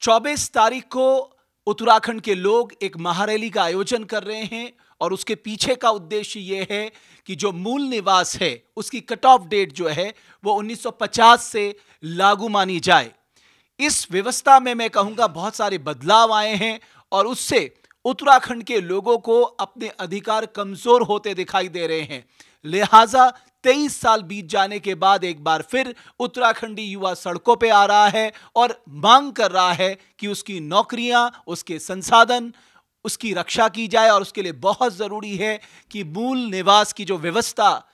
24 तारीख को उत्तराखंड के लोग एक महारैली का आयोजन कर रहे हैं और उसके पीछे का उद्देश्य यह है कि जो मूल निवास है उसकी कट ऑफ डेट जो है वो 1950 से लागू मानी जाए। इस व्यवस्था में मैं कहूंगा बहुत सारे बदलाव आए हैं और उससे उत्तराखंड के लोगों को अपने अधिकार कमजोर होते दिखाई दे रहे हैं। लिहाजा 23 साल बीत जाने के बाद एक बार फिर उत्तराखंडी युवा सड़कों पे आ रहा है और मांग कर रहा है कि उसकी नौकरियां, उसके संसाधन, उसकी रक्षा की जाए और उसके लिए बहुत जरूरी है कि मूल निवास की जो व्यवस्था,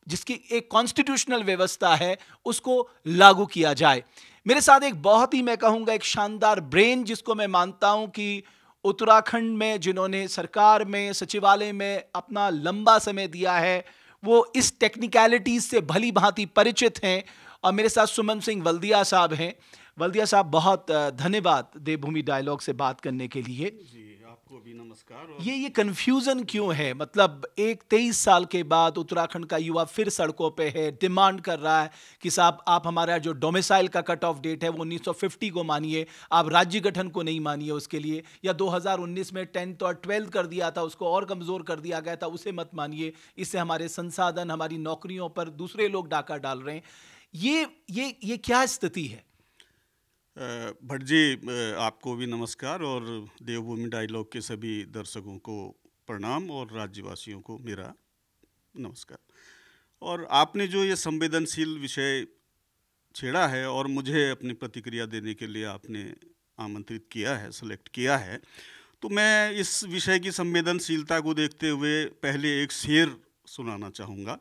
जिसकी एक कॉन्स्टिट्यूशनल व्यवस्था है, उसको लागू किया जाए। मेरे साथ एक बहुत ही, मैं कहूंगा, एक शानदार ब्रेन, जिसको मैं मानता हूं कि उत्तराखंड में जिन्होंने सरकार में, सचिवालय में अपना लंबा समय दिया है, वो इस टेक्निकलिटीज से भली भांति परिचित हैं। और मेरे साथ सुमन सिंह वल्दिया साहब हैं। वल्दिया साहब, बहुत धन्यवाद देवभूमि डायलॉग से बात करने के लिए। जी, आपको भी नमस्कार। और ये कंफ्यूजन क्यों है? मतलब 23 साल के बाद उत्तराखंड का युवा फिर सड़कों पे है, डिमांड कर रहा है कि साहब आप हमारा जो डोमिसाइल का कट ऑफ डेट है वो 1950 को मानिए, आप राज्य गठन को नहीं मानिए उसके लिए, या 2019 में 10th और 12th कर दिया था उसको और कमजोर कर दिया गया था, उसे मत मानिए, इससे हमारे संसाधन, हमारी नौकरियों पर दूसरे लोग डाका डाल रहे हैं। ये क्या स्थिति है? भट्ट जी, आपको भी नमस्कार और देवभूमि डायलॉग के सभी दर्शकों को प्रणाम और राज्यवासियों को मेरा नमस्कार। और आपने जो ये संवेदनशील विषय छेड़ा है और मुझे अपनी प्रतिक्रिया देने के लिए आपने आमंत्रित किया है, सेलेक्ट किया है, तो मैं इस विषय की संवेदनशीलता को देखते हुए पहले एक शेर सुनाना चाहूँगा।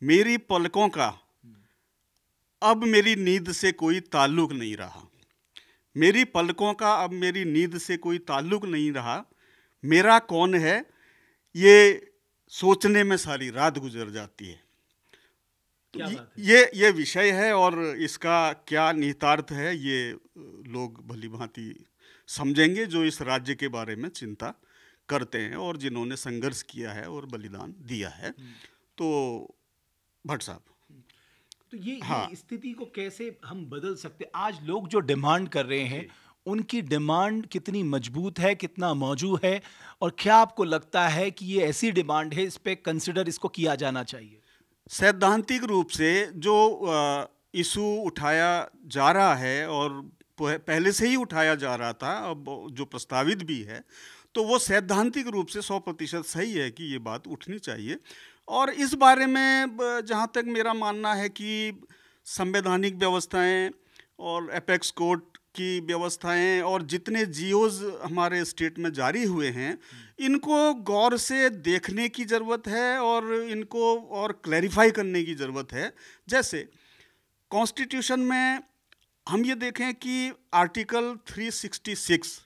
मेरी पलकों का अब मेरी नींद से कोई ताल्लुक नहीं रहा, मेरी पलकों का अब मेरी नींद से कोई ताल्लुक नहीं रहा, मेरा कौन है ये सोचने में सारी रात गुजर जाती है। क्या बात है? ये विषय है और इसका क्या निहितार्थ है ये लोग भली भांति समझेंगे जो इस राज्य के बारे में चिंता करते हैं और जिन्होंने संघर्ष किया है और बलिदान दिया है। तो भट्ट साहब, तो ये स्थिति को कैसे हम बदल सकते? आज लोग जो डिमांड कर रहे हैं उनकी डिमांड कितनी मजबूत है, कितना मौजूद है, और क्या आपको लगता है कि ये ऐसी डिमांड है, इस पे कंसिडर इसको किया जाना चाहिए? सैद्धांतिक रूप से जो इशू उठाया जा रहा है और पहले से ही उठाया जा रहा था, अब जो प्रस्तावित भी है, तो वो सैद्धांतिक रूप से 100% सही है कि ये बात उठनी चाहिए। और इस बारे में जहाँ तक मेरा मानना है कि संवैधानिक व्यवस्थाएं और एपेक्स कोर्ट की व्यवस्थाएं और जितने जीओज हमारे स्टेट में जारी हुए हैं, इनको गौर से देखने की ज़रूरत है और इनको और क्लैरिफाई करने की ज़रूरत है। जैसे कॉन्स्टिट्यूशन में हम ये देखें कि आर्टिकल 366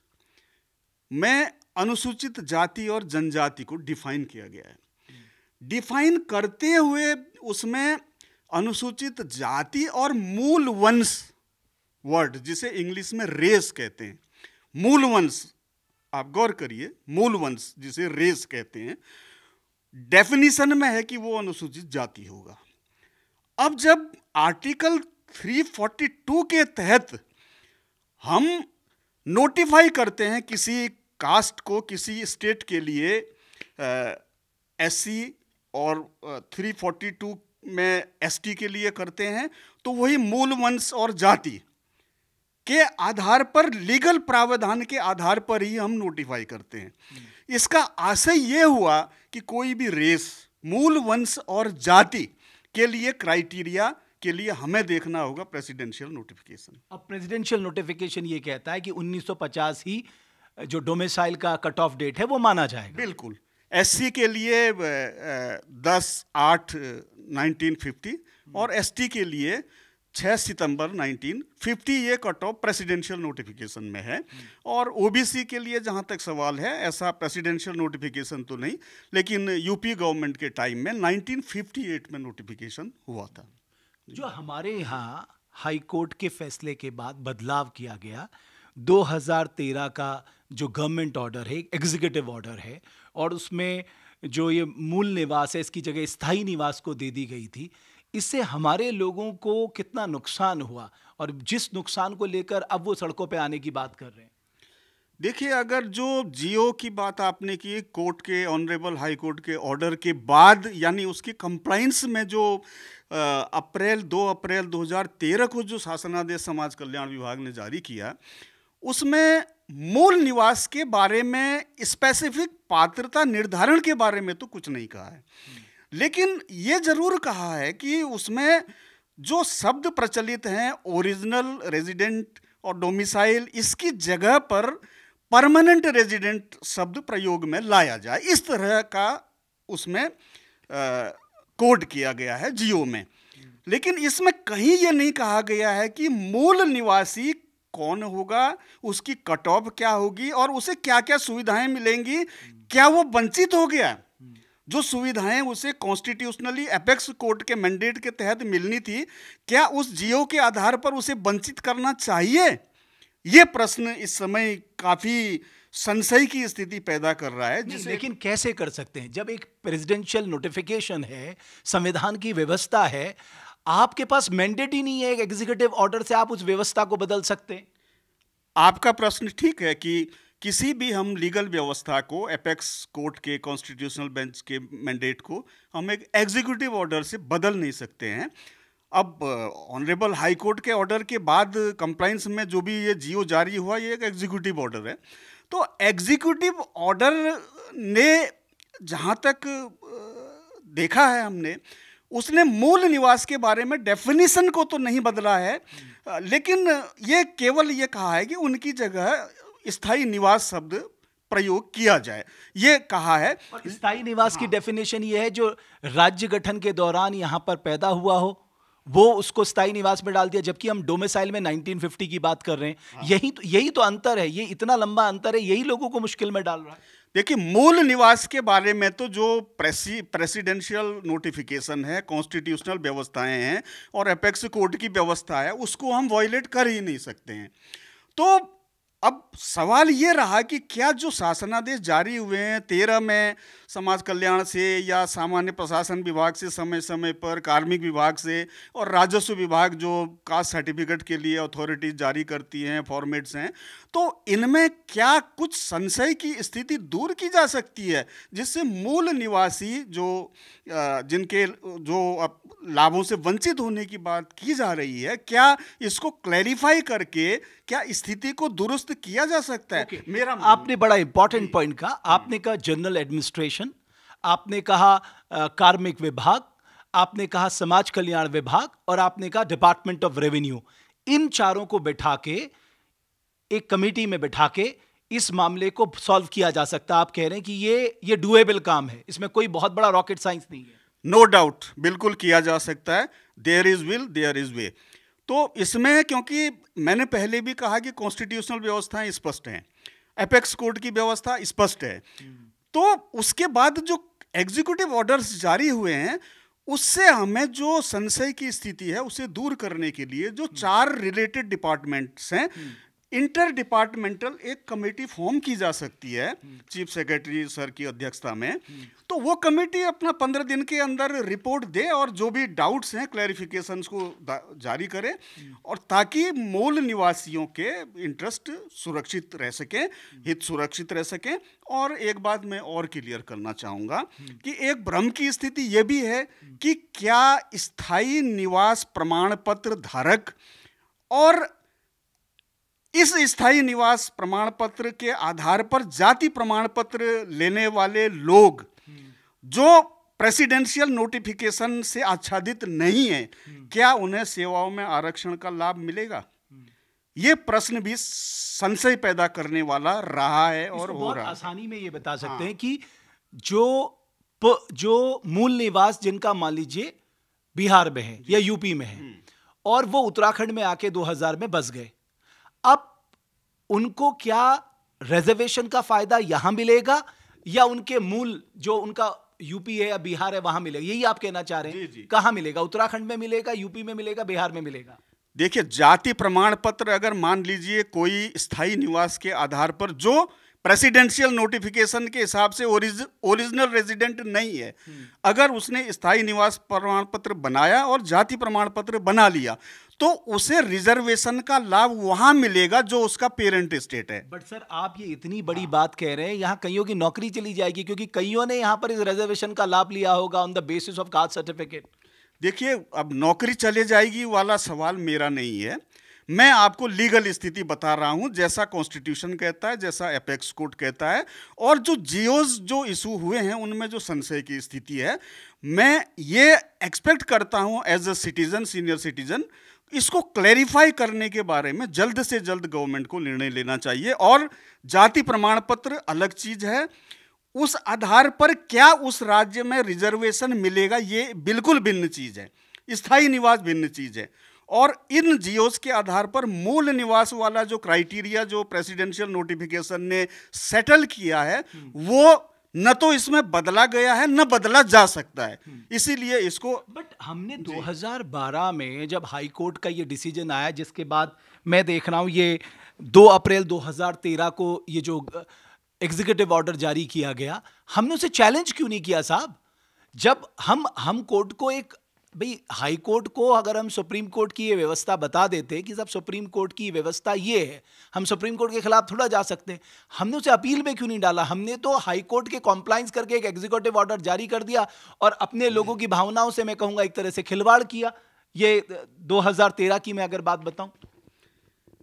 में अनुसूचित जाति और जनजाति को डिफाइन किया गया है। डिफाइन करते हुए उसमें अनुसूचित जाति और मूल वंश वर्ड, जिसे इंग्लिश में रेस कहते हैं, मूल वंश, आप गौर करिए, मूल वंश जिसे रेस कहते हैं, डेफिनेशन में है कि वो अनुसूचित जाति होगा। अब जब आर्टिकल 342 के तहत हम नोटिफाई करते हैं किसी कास्ट को, किसी स्टेट के लिए एससी और 342 में एसटी के लिए करते हैं, तो वही मूल वंश और जाति के आधार पर, लीगल प्रावधान के आधार पर ही हम नोटिफाई करते हैं। इसका आशय ये हुआ कि कोई भी रेस, मूल वंश और जाति के लिए क्राइटेरिया के लिए हमें देखना होगा प्रेसिडेंशियल नोटिफिकेशन। अब प्रेसिडेंशियल नोटिफिकेशन ये कहता है कि 1950 ही जो डोमिसाइल का कट ऑफ डेट है वो माना जाएगा। बिल्कुल। एससी के लिए 10/8/1950 और एसटी के लिए 6 सितंबर 1950 ये कट ऑफ प्रेसिडेंशियल नोटिफिकेशन में है। और ओबीसी के लिए जहाँ तक सवाल है, ऐसा प्रेसिडेंशियल नोटिफिकेशन तो नहीं, लेकिन यूपी गवर्नमेंट के टाइम में 1958 में नोटिफिकेशन हुआ था। जो हमारे यहाँ हाई कोर्ट के फैसले के बाद बदलाव किया गया, 2013 का जो गवर्नमेंट ऑर्डर है, एग्जीक्यूटिव ऑर्डर है, और उसमें जो ये मूल निवास है इसकी जगह स्थायी निवास को दे दी गई थी। इससे हमारे लोगों को कितना नुकसान हुआ, और जिस नुकसान को लेकर अब वो सड़कों पे आने की बात कर रहे हैं? देखिए, अगर जो जियो की बात आपने की, कोर्ट के, ऑनरेबल हाई कोर्ट के ऑर्डर के बाद, यानी उसकी कंप्लाइंस में जो 2 अप्रैल 2013 को जो शासनादेश समाज कल्याण विभाग ने जारी किया, उसमें मूल निवास के बारे में, स्पेसिफिक पात्रता निर्धारण के बारे में तो कुछ नहीं कहा है, लेकिन ये जरूर कहा है कि उसमें जो शब्द प्रचलित हैं, ओरिजिनल रेजिडेंट और डोमिसाइल, इसकी जगह पर परमानेंट रेजिडेंट शब्द प्रयोग में लाया जाए। इस तरह का उसमें कोड किया गया है जियो में। लेकिन इसमें कहीं ये नहीं कहा गया है कि मूल निवासी कौन होगा, उसकी कट ऑफ क्या होगी और उसे क्या क्या सुविधाएं मिलेंगी। क्या वो वंचित हो गया? जो सुविधाएं उसे कॉन्स्टिट्यूशनली एपेक्स कोर्ट के मैंडेट के तहत मिलनी थी, क्या उस जियो के आधार पर उसे वंचित करना चाहिए? ये प्रश्न इस समय काफी संशय की स्थिति पैदा कर रहा है। लेकिन कैसे कर सकते हैं जब एक प्रेसिडेंशियल नोटिफिकेशन है, संविधान की व्यवस्था है, आपके पास मैंडेट ही नहीं है एक एग्जीक्यूटिव ऑर्डर से आप उस व्यवस्था को बदल सकते हैं? आपका प्रश्न ठीक है कि किसी भी हम लीगल व्यवस्था को, एपेक्स कोर्ट के, कॉन्स्टिट्यूशनल बेंच के मैंडेट को हम एक एग्जीक्यूटिव ऑर्डर से बदल नहीं सकते हैं। अब ऑनरेबल हाई कोर्ट के ऑर्डर के बाद कंप्लाइंस में जो भी ये जियो जारी हुआ, ये एक एग्जीक्यूटिव ऑर्डर है। तो एग्जीक्यूटिव ऑर्डर ने जहाँ तक देखा है हमने, उसने मूल निवास के बारे में डेफिनेशन को तो नहीं बदला है, लेकिन ये केवल ये कहा है कि उनकी जगह स्थायी निवास शब्द प्रयोग किया जाए, ये कहा है। और स्थायी निवास की डेफिनेशन ये है जो राज्य गठन के दौरान यहाँ पर पैदा हुआ हो, वो उसको स्थायी निवास में डाल दिया, जबकि हम डोमिसाइल में 1950 की बात कर रहे हैं। यही तो अंतर है, ये इतना लंबा अंतर है, यही लोगों को मुश्किल में डाल रहा है। देखिए, मूल निवास के बारे में तो जो प्रेसिडेंशियल नोटिफिकेशन है, कॉन्स्टिट्यूशनल व्यवस्थाएं हैं और एपेक्स कोर्ट की व्यवस्था है, उसको हम वॉयलेट कर ही नहीं सकते हैं। तो अब सवाल ये रहा कि क्या जो शासनादेश जारी हुए हैं 13 में समाज कल्याण से या सामान्य प्रशासन विभाग से समय समय पर, कार्मिक विभाग से, और राजस्व विभाग जो कास्ट सर्टिफिकेट के लिए अथॉरिटीज जारी करती हैं, फॉर्मेट्स हैं, तो इनमें क्या कुछ संशय की स्थिति दूर की जा सकती है जिससे मूल निवासी जो जिनके जो लाभों से वंचित होने की बात की जा रही है, क्या इसको क्लैरिफाई करके क्या स्थिति को दुरुस्त किया जा सकता है? मेरा आपने बड़ा इंपॉर्टेंट पॉइंट कहा। आपने कहा जनरल एडमिनिस्ट्रेशन, आपने कहा कार्मिक विभाग, आपने कहा समाज कल्याण विभाग, और आपने कहा डिपार्टमेंट ऑफ रेवेन्यू। इन चारों को बैठा के एक कमेटी में बैठा के इस मामले को सॉल्व किया जा सकता है। आप कह रहे हैं कि ये डूएबल काम है, इसमें कोई बहुत बड़ा रॉकेट साइंस नहीं है। नो डाउट, बिल्कुल किया जा सकता है। There is will there is way. तो इसमें, क्योंकि मैंने पहले भी कहा कि कॉन्स्टिट्यूशनल व्यवस्थाएं स्पष्ट हैं, एपेक्स कोर्ट की व्यवस्था स्पष्ट है, तो उसके बाद जो एग्जीक्यूटिव ऑर्डर्स जारी हुए हैं, उससे हमें जो संशय की स्थिति है उसे दूर करने के लिए जो 4 रिलेटेड डिपार्टमेंट्स हैं, इंटर डिपार्टमेंटल एक कमेटी फॉर्म की जा सकती है चीफ सेक्रेटरी सर की अध्यक्षता में। तो वो कमेटी अपना 15 दिन के अंदर रिपोर्ट दे और जो भी डाउट्स हैं, क्लैरिफिकेशंस को जारी करे, और ताकि मूल निवासियों के इंटरेस्ट सुरक्षित रह सकें, हित सुरक्षित रह सकें। और एक बात मैं और क्लियर करना चाहूँगा कि एक भ्रम की स्थिति ये भी है कि क्या स्थायी निवास प्रमाण पत्र धारक और इस स्थायी निवास प्रमाण पत्र के आधार पर जाति प्रमाण पत्र लेने वाले लोग जो प्रेसिडेंशियल नोटिफिकेशन से आच्छादित नहीं है, क्या उन्हें सेवाओं में आरक्षण का लाभ मिलेगा? ये प्रश्न भी संशय पैदा करने वाला रहा है और हो रहा है। आसानी में ये बता सकते हैं कि जो मूल निवास जिनका मान लीजिए बिहार में है या यूपी में है और वो उत्तराखंड में आके 2000 में बस गए, अब उनको क्या रिजर्वेशन का फायदा यहां मिलेगा या उनके मूल जो उनका यूपी है या बिहार है वहां मिलेगा? यही आप कहना चाह रहे हैं? जी। कहां मिलेगा? उत्तराखंड में मिलेगा, यूपी में मिलेगा, बिहार में मिलेगा? देखिए, जाति प्रमाण पत्र अगर मान लीजिए कोई स्थायी निवास के आधार पर जो प्रेसिडेंशियल नोटिफिकेशन के हिसाब से ओरिजिनल रेजिडेंट नहीं है। अगर उसने स्थायी निवास प्रमाण पत्र बनाया और जाति प्रमाण पत्र बना लिया तो उसे रिजर्वेशन का लाभ वहां मिलेगा जो उसका पेरेंट स्टेट है। बट सर, आप ये इतनी बड़ी बात कह रहे हैं, यहाँ कईयों की नौकरी चली जाएगी क्योंकि कईयों ने यहाँ पर इस रिजर्वेशन का लाभ लिया होगा on the basis of caste certificate. देखिए, अब नौकरी चले जाएगी वाला सवाल मेरा नहीं है, मैं आपको लीगल स्थिति बता रहा हूं, जैसा कॉन्स्टिट्यूशन कहता है, जैसा एपेक्स कोड कहता है, और जो जियोज जो इशू हुए हैं उनमें जो संशय की स्थिति है, मैं ये एक्सपेक्ट करता हूं as a citizen, senior citizen, इसको क्लैरिफाई करने के बारे में जल्द से जल्द गवर्नमेंट को निर्णय लेना चाहिए। और जाति प्रमाण पत्र अलग चीज है, उस आधार पर क्या उस राज्य में रिजर्वेशन मिलेगा ये बिल्कुल भिन्न चीज है, स्थायी निवास भिन्न चीज है। और इन जियोस के आधार पर मूल निवास वाला जो क्राइटेरिया जो प्रेसिडेंशियल नोटिफिकेशन ने सेटल किया है वो न तो इसमें बदला गया है न बदला जा सकता है, इसीलिए इसको। बट हमने 2012 में जब हाई कोर्ट का ये डिसीजन आया, जिसके बाद मैं देख रहा हूं ये 2 अप्रैल 2013 को ये जो एग्जीक्यूटिव ऑर्डर जारी किया गया, हमने उसे चैलेंज क्यों नहीं किया साहब? जब हम कोर्ट को एक, भाई हाई कोर्ट को अगर हम सुप्रीम कोर्ट की ये व्यवस्था बता देते कि साहब सुप्रीम कोर्ट की व्यवस्था ये है, हम सुप्रीम कोर्ट के खिलाफ थोड़ा जा सकते हैं, हमने उसे अपील में क्यों नहीं डाला? हमने तो हाई कोर्ट के कॉम्प्लायंस करके एक एग्जीक्यूटिव ऑर्डर जारी कर दिया और अपने लोगों की भावनाओं से मैं कहूंगा एक तरह से खिलवाड़ किया। ये 2013 की मैं अगर बात बताऊं,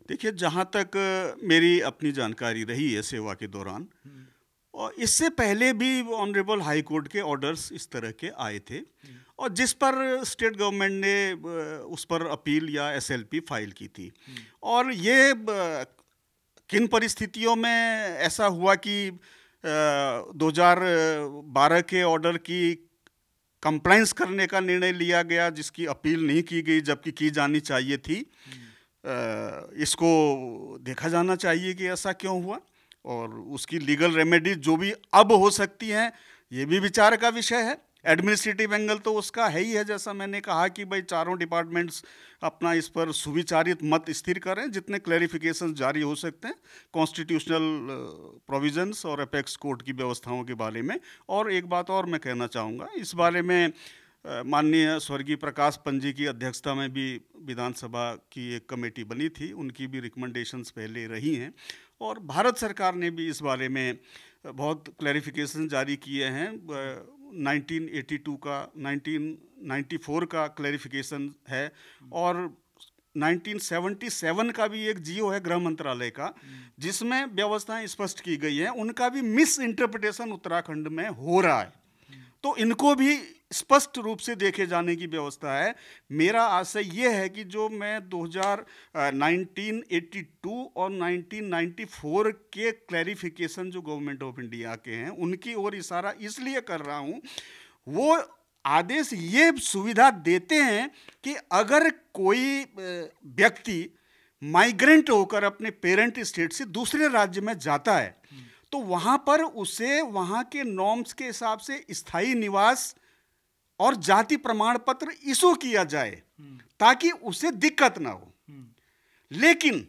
देखिए, जहां तक मेरी अपनी जानकारी रही है सेवा के दौरान, और इससे पहले भी ऑनरेबल हाई कोर्ट के ऑर्डर्स इस तरह के आए थे, और जिस पर स्टेट गवर्नमेंट ने उस पर अपील या एसएलपी फाइल की थी। और ये किन परिस्थितियों में ऐसा हुआ कि 2012 के ऑर्डर की कंप्लायंस करने का निर्णय लिया गया जिसकी अपील नहीं की गई जबकि की जानी चाहिए थी, इसको देखा जाना चाहिए कि ऐसा क्यों हुआ, और उसकी लीगल रेमेडी जो भी अब हो सकती हैं ये भी विचार का विषय है। एडमिनिस्ट्रेटिव एंगल तो उसका है ही है, जैसा मैंने कहा कि भाई चारों डिपार्टमेंट्स अपना इस पर सुविचारित मत स्थिर करें, जितने क्लैरिफिकेशन जारी हो सकते हैं कॉन्स्टिट्यूशनल प्रोविजंस और एपेक्स कोड की व्यवस्थाओं के बारे में। और एक बात और मैं कहना चाहूँगा, इस बारे में माननीय स्वर्गीय प्रकाश पंजी की अध्यक्षता में भी विधानसभा की एक कमेटी बनी थी, उनकी भी रिकमेंडेशंस पहले रही हैं, और भारत सरकार ने भी इस बारे में बहुत क्लैरिफिकेशन जारी किए हैं। 1982 का, 1994 का क्लैरिफिकेशन है, और 1977 का भी एक जियो है गृह मंत्रालय का जिसमें व्यवस्थाएं स्पष्ट की गई हैं, उनका भी मिस इंटरप्रिटेशन उत्तराखंड में हो रहा है, तो इनको भी स्पष्ट रूप से देखे जाने की व्यवस्था है। मेरा आशय ये है कि जो मैं 1982 और 1994 के क्लैरिफिकेशन जो गवर्नमेंट ऑफ इंडिया के हैं उनकी ओर इशारा इसलिए कर रहा हूँ, वो आदेश ये सुविधा देते हैं कि अगर कोई व्यक्ति माइग्रेंट होकर अपने पेरेंट स्टेट से दूसरे राज्य में जाता है तो वहाँ पर उसे वहाँ के नॉर्म्स के हिसाब से स्थायी निवास और जाति प्रमाण पत्र इशू किया जाए ताकि उसे दिक्कत ना हो। लेकिन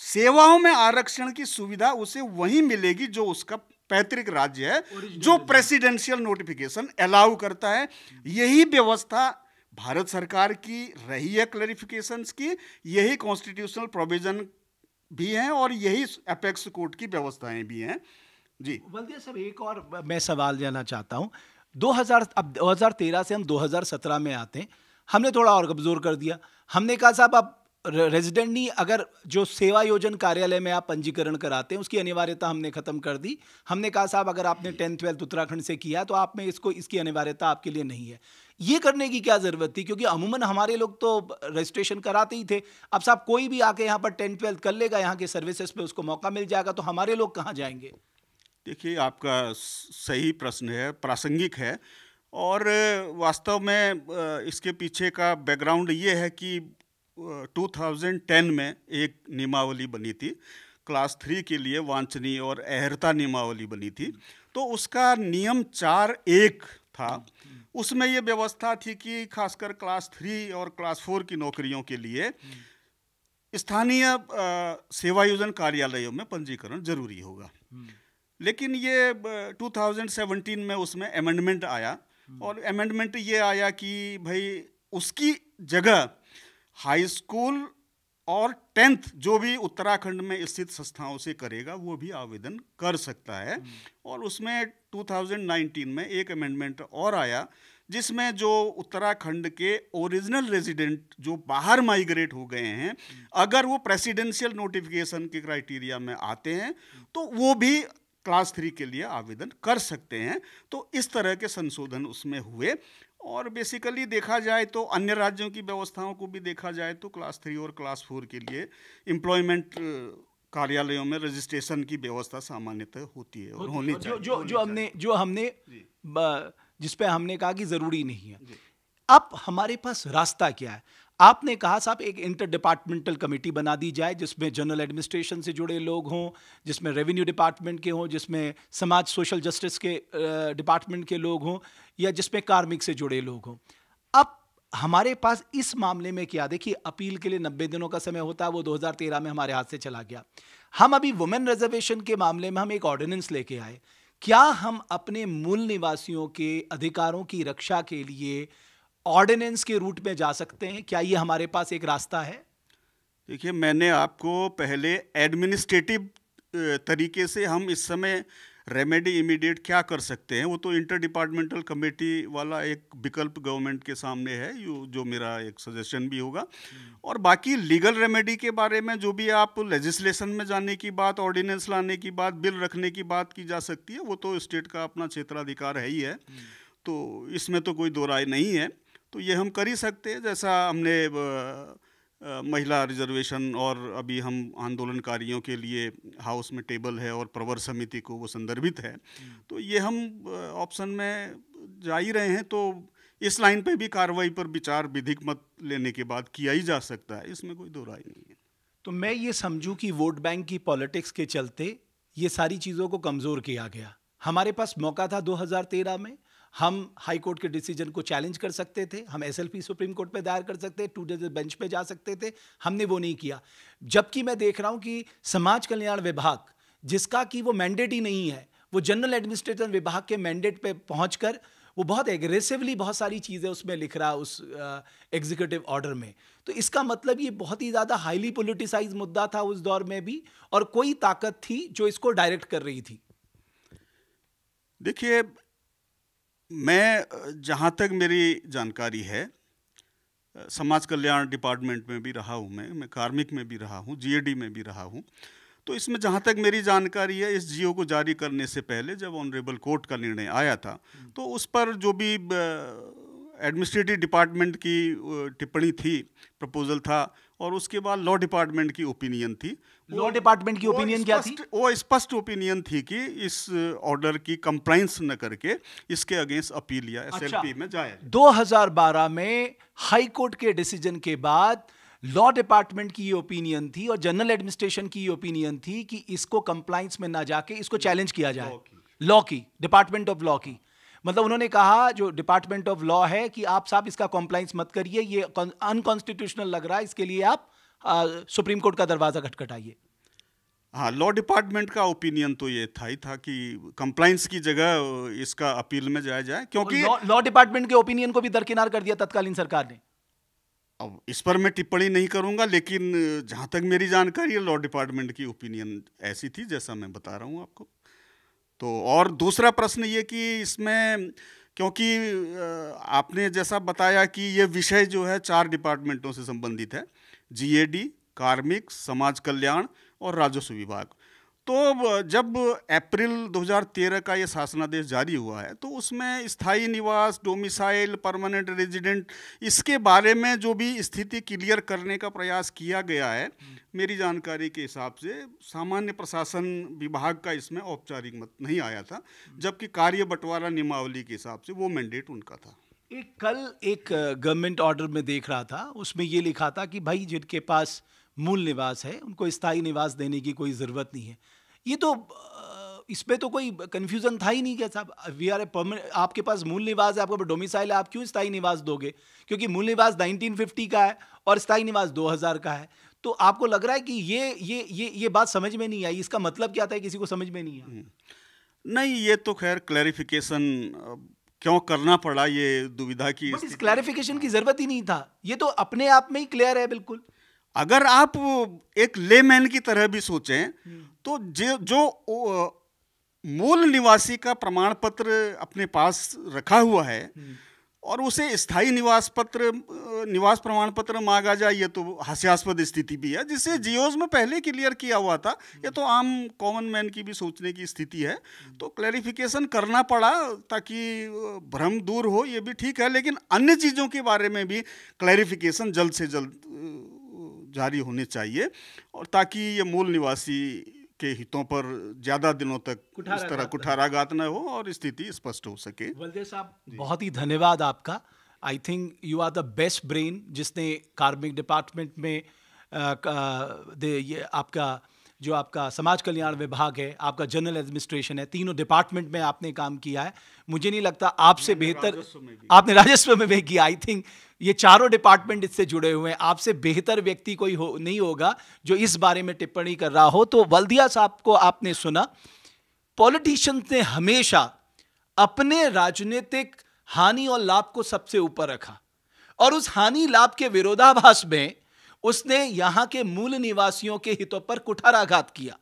सेवाओं में आरक्षण की सुविधा उसे वहीं मिलेगी जो उसका पैतृक राज्य है, जो प्रेसिडेंशियल नोटिफिकेशन अलाउ करता है। यही व्यवस्था भारत सरकार की रही है क्लैरिफिकेशंस की, यही कॉन्स्टिट्यूशनल प्रोविजन भी हैं और यही एपेक्स कोड की व्यवस्थाएं भी हैं। जी बल्दिया साहब, एक और मैं सवाल जानना चाहता हूं। 2013 से हम 2017 में आते हैं, हमने थोड़ा और कमजोर कर दिया। हमने कहा साहब आप रेजिडेंट नहीं, अगर जो सेवा योजन कार्यालय में आप पंजीकरण कराते हैं उसकी अनिवार्यता हमने खत्म कर दी। हमने कहा साहब अगर आपने 10th-12th उत्तराखंड से किया तो आप में इसकी अनिवार्यता आपके लिए नहीं है। ये करने की क्या जरूरत थी, क्योंकि अमूमन हमारे लोग तो रजिस्ट्रेशन कराते ही थे। अब साहब कोई भी आके यहाँ पर 10th-12th कर लेगा, यहाँ के सर्विसेज पे उसको मौका मिल जाएगा, तो हमारे लोग कहाँ जाएंगे? देखिए, आपका सही प्रश्न है, प्रासंगिक है, और वास्तव में इसके पीछे का बैकग्राउंड ये है कि 2010 में एक नियमावली बनी थी क्लास 3 के लिए, वांछनीय और अहर्ता नियमावली बनी थी। तो उसका नियम 4(1) था, उसमें ये व्यवस्था थी कि खासकर क्लास 3 और क्लास 4 की नौकरियों के लिए स्थानीय सेवायोजन कार्यालयों में पंजीकरण जरूरी होगा। लेकिन ये 2017 में उसमें अमेंडमेंट आया, और अमेंडमेंट ये आया कि भाई उसकी जगह हाई स्कूल और 10th जो भी उत्तराखंड में स्थित संस्थाओं से करेगा वो भी आवेदन कर सकता है। और उसमें 2019 में एक अमेंडमेंट और आया जिसमें जो उत्तराखंड के ओरिजिनल रेजिडेंट जो बाहर माइग्रेट हो गए हैं, अगर वो प्रेसिडेंशियल नोटिफिकेशन के क्राइटेरिया में आते हैं तो वो भी क्लास 3 के लिए आवेदन कर सकते हैं। तो इस तरह के संशोधन उसमें हुए। और बेसिकली देखा जाए तो अन्य राज्यों की व्यवस्थाओं को भी देखा जाए तो क्लास 3 और क्लास 4 के लिए एम्प्लॉयमेंट कार्यालयों में रजिस्ट्रेशन की व्यवस्था सामान्यतः होती है और होनी चाहिए। जो हमने जिस पे हमने कहा कि जरूरी नहीं है। अब हमारे पास रास्ता क्या है? आपने कहा साहब एक इंटर डिपार्टमेंटल कमेटी बना दी जाए जिसमें जनरल एडमिनिस्ट्रेशन से जुड़े लोग हों, जिसमें रेवेन्यू डिपार्टमेंट के हों, जिसमें समाज सोशल जस्टिस के डिपार्टमेंट के लोग हों, या जिसमें कार्मिक से जुड़े लोग हों। अब हमारे पास इस मामले में क्या, देखिए अपील के लिए 90 दिनों का समय होता है, वो 2013 में हमारे हाथ से चला गया। हम अभी वुमेन रिजर्वेशन के मामले में हम एक ऑर्डिनेंस लेके आए। क्या हम अपने मूल निवासियों के अधिकारों की रक्षा के लिए ऑर्डिनेंस के रूट में जा सकते हैं? क्या ये हमारे पास एक रास्ता है? देखिए, मैंने आपको पहले एडमिनिस्ट्रेटिव तरीके से हम इस समय रेमेडी इमीडिएट क्या कर सकते हैं, वो तो इंटर डिपार्टमेंटल कमेटी वाला एक विकल्प गवर्नमेंट के सामने है, जो मेरा एक सजेशन भी होगा। और बाकी लीगल रेमेडी के बारे में जो भी आप लेजिस्लेशन में जाने की बात, ऑर्डिनेंस लाने की बात, बिल रखने की बात की जा सकती है, वो तो स्टेट का अपना क्षेत्राधिकार है ही है। तो इसमें तो कोई दो राय नहीं है। तो ये हम कर ही सकते हैं, जैसा हमने महिला रिजर्वेशन और अभी हम आंदोलनकारियों के लिए हाउस में टेबल है और प्रवर समिति को वो संदर्भित है। तो ये हम ऑप्शन में जा ही रहे हैं। तो इस लाइन पे भी कार्रवाई पर विचार विधिक मत लेने के बाद किया ही जा सकता है, इसमें कोई दो राय नहीं है। तो मैं ये समझूं कि वोट बैंक की पॉलिटिक्स के चलते ये सारी चीज़ों को कमज़ोर किया गया। हमारे पास मौका था 2013 में, हम हाई कोर्ट के डिसीजन को चैलेंज कर सकते थे, हम एसएलपी सुप्रीम कोर्ट पे दायर कर सकते थे, 2 जजेस बेंच पे जा सकते थे, हमने वो नहीं किया। जबकि मैं देख रहा हूं कि समाज कल्याण विभाग, जिसका कि वो मैंडेट ही नहीं है, वो जनरल एडमिनिस्ट्रेशन विभाग के मैंडेट पे पहुंचकर वो बहुत एग्रेसिवली बहुत सारी चीज़ें उसमें लिख रहा उस एग्जीक्यूटिव ऑर्डर में। तो इसका मतलब ये बहुत ही ज़्यादा हाईली पोलिटिसाइज मुद्दा था उस दौर में भी, और कोई ताकत थी जो इसको डायरेक्ट कर रही थी। देखिए, मैं जहाँ तक मेरी जानकारी है, समाज कल्याण डिपार्टमेंट में भी रहा हूँ, मैं कार्मिक में भी रहा हूँ, जीएडी में भी रहा हूँ। तो इसमें जहाँ तक मेरी जानकारी है, इस जीओ को जारी करने से पहले जब ऑनरेबल कोर्ट का निर्णय आया था, तो उस पर जो भी एडमिनिस्ट्रेटिव डिपार्टमेंट की टिप्पणी थी, प्रपोजल था, और उसके बाद लॉ डिपार्टमेंट की ओपिनियन थी। लॉ डिपार्टमेंट की ओपिनियन क्या थी? वो स्पष्ट ओपिनियन थी कि इस ऑर्डर की कंप्लायंस न करके इसके अगेंस्ट अपील या एसएलपी में जाए। 2012 में हाई कोर्ट के डिसीजन के बाद लॉ डिपार्टमेंट की ये ओपिनियन थी और जनरल एडमिनिस्ट्रेशन की ये ओपिनियन थी कि इसको कंप्लायंस में ना जाके इसको चैलेंज किया जाए। लॉ की, डिपार्टमेंट ऑफ लॉ की, मतलब उन्होंने कहा जो डिपार्टमेंट ऑफ लॉ है कि आप साहब इसका कॉम्प्लाइंस मत करिए, ये अनकॉन्स्टिट्यूशनल लग रहा है, इसके लिए आप सुप्रीम कोर्ट का दरवाजा खटखटाइए। हाँ, लॉ डिपार्टमेंट का ओपिनियन तो ये था ही था कि कंप्लाइंस की जगह इसका अपील में जाया जाए, क्योंकि लॉ डिपार्टमेंट के ओपिनियन को भी दरकिनार कर दिया तत्कालीन सरकार ने। अब इस पर मैं टिप्पणी नहीं करूंगा, लेकिन जहाँ तक मेरी जानकारी है, लॉ डिपार्टमेंट की ओपिनियन ऐसी थी जैसा मैं बता रहा हूँ आपको। तो और दूसरा प्रश्न ये कि इसमें, क्योंकि आपने जैसा बताया कि ये विषय जो है 4 डिपार्टमेंटों से संबंधित है, जीएडी, कार्मिक, समाज कल्याण और राजस्व विभाग। तो जब अप्रैल 2013 का ये शासनादेश जारी हुआ है, तो उसमें स्थायी निवास, डोमिसाइल, परमानेंट रेजिडेंट, इसके बारे में जो भी स्थिति क्लियर करने का प्रयास किया गया है, मेरी जानकारी के हिसाब से सामान्य प्रशासन विभाग का इसमें औपचारिक मत नहीं आया था, जबकि कार्य बंटवारा नियमावली के हिसाब से वो मैंडेट उनका था। कल एक गवर्नमेंट ऑर्डर में देख रहा था, उसमें ये लिखा था कि भाई जिनके पास मूल निवास है उनको स्थायी निवास देने की कोई ज़रूरत नहीं है। ये तो इसमें तो कोई कन्फ्यूज़न था ही नहीं कि साहब वी आर ए परमानेंट, आपके पास मूल निवास है, आपके पास डोमिसाइल है, आप क्यों स्थायी निवास दोगे? क्योंकि मूल निवास 1950 का है और स्थायी निवास 2000 का है। तो आपको लग रहा है कि ये बात समझ में नहीं आई, इसका मतलब क्या था, किसी को समझ में नहीं आया? नहीं, ये तो खैर क्लैरिफिकेशन क्यों करना पड़ा, ये दुविधा की बट इस क्लैरिफिकेशन की जरूरत ही नहीं था, ये तो अपने आप में ही क्लियर है बिल्कुल। अगर आप एक लेमैन की तरह भी सोचें तो जो मूल निवासी का प्रमाण पत्र अपने पास रखा हुआ है और उसे स्थायी निवास प्रमाण पत्र मांगा जाए, ये तो हास्यास्पद स्थिति भी है, जिसे जियोज में पहले क्लियर किया हुआ था। ये तो आम कॉमन मैन की भी सोचने की स्थिति है। तो क्लैरिफिकेशन करना पड़ा ताकि भ्रम दूर हो, ये भी ठीक है, लेकिन अन्य चीज़ों के बारे में भी क्लैरिफिकेशन जल्द से जल्द जारी होने चाहिए, और ताकि ये मूल निवासी के हितों पर ज्यादा दिनों तक इस तरह कुठाराघात न हो और स्थिति स्पष्ट हो सके। बलदेव साहब, बहुत ही धन्यवाद आपका। I think you are the best brain जिसने कार्मिक डिपार्टमेंट में ये आपका समाज कल्याण विभाग है, आपका जनरल एडमिनिस्ट्रेशन है, तीनों डिपार्टमेंट में आपने काम किया है। मुझे नहीं लगता आपसे बेहतर, आपने राजस्व में भी किया। आई थिंक ये चारों डिपार्टमेंट इससे जुड़े हुए हैं, आपसे बेहतर व्यक्ति कोई नहीं होगा जो इस बारे में टिप्पणी कर रहा हो। तो वल्दिया साहब को आपने सुना, पॉलिटिशियंस ने हमेशा अपने राजनीतिक हानि और लाभ को सबसे ऊपर रखा, और उस हानि लाभ के विरोधाभास में उसने यहां के मूल निवासियों के हितों पर कुठाराघात किया।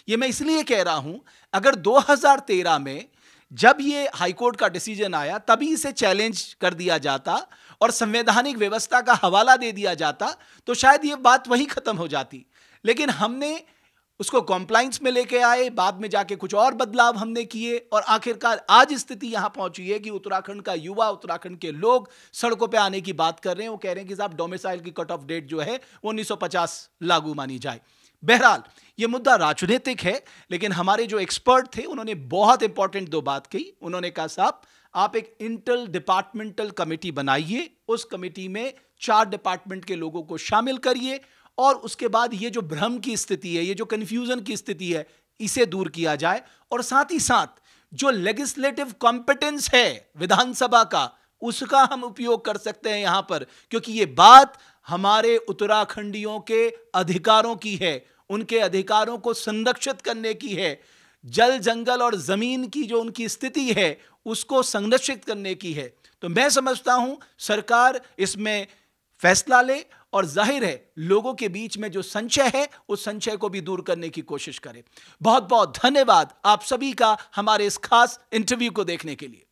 यह मैं इसलिए कह रहा हूं, अगर 2013 में जब ये हाईकोर्ट का डिसीजन आया तभी इसे चैलेंज कर दिया जाता और संवैधानिक व्यवस्था का हवाला दे दिया जाता तो शायद ये बात वहीं खत्म हो जाती। लेकिन हमने उसको कॉम्प्लाइंस में लेके आए, बाद में जाके कुछ और बदलाव हमने किए, और आखिरकार आज स्थिति यहां पहुंची है कि उत्तराखंड का युवा, उत्तराखंड के लोग सड़कों पे आने की बात कर रहे हैं। वो कह रहे हैं कि साहब डोमिसाइल की कट ऑफ डेट जो है वो 1950 लागू मानी जाए। बहरहाल ये मुद्दा राजनीतिक है, लेकिन हमारे जो एक्सपर्ट थे उन्होंने बहुत इंपॉर्टेंट दो बात कही। उन्होंने कहा साहब आप एक इंटर डिपार्टमेंटल कमेटी बनाइए, उस कमेटी में 4 डिपार्टमेंट के लोगों को शामिल करिए, और उसके बाद ये जो भ्रम की स्थिति है, ये जो कंफ्यूजन की स्थिति है, इसे दूर किया जाए। और साथ ही साथ जो लेजिस्लेटिव कॉम्पिटेंस है विधानसभा का, उसका हम उपयोग कर सकते हैं यहां पर, क्योंकि ये बात हमारे उत्तराखंडियों के अधिकारों की है, उनके अधिकारों को संरक्षित करने की है। जल, जंगल और जमीन की जो उनकी स्थिति है उसको संरक्षित करने की है। तो मैं समझता हूं सरकार इसमें फैसला ले, और जाहिर है लोगों के बीच में जो संशय है उस संशय को भी दूर करने की कोशिश करें। बहुत बहुत धन्यवाद आप सभी का हमारे इस खास इंटरव्यू को देखने के लिए।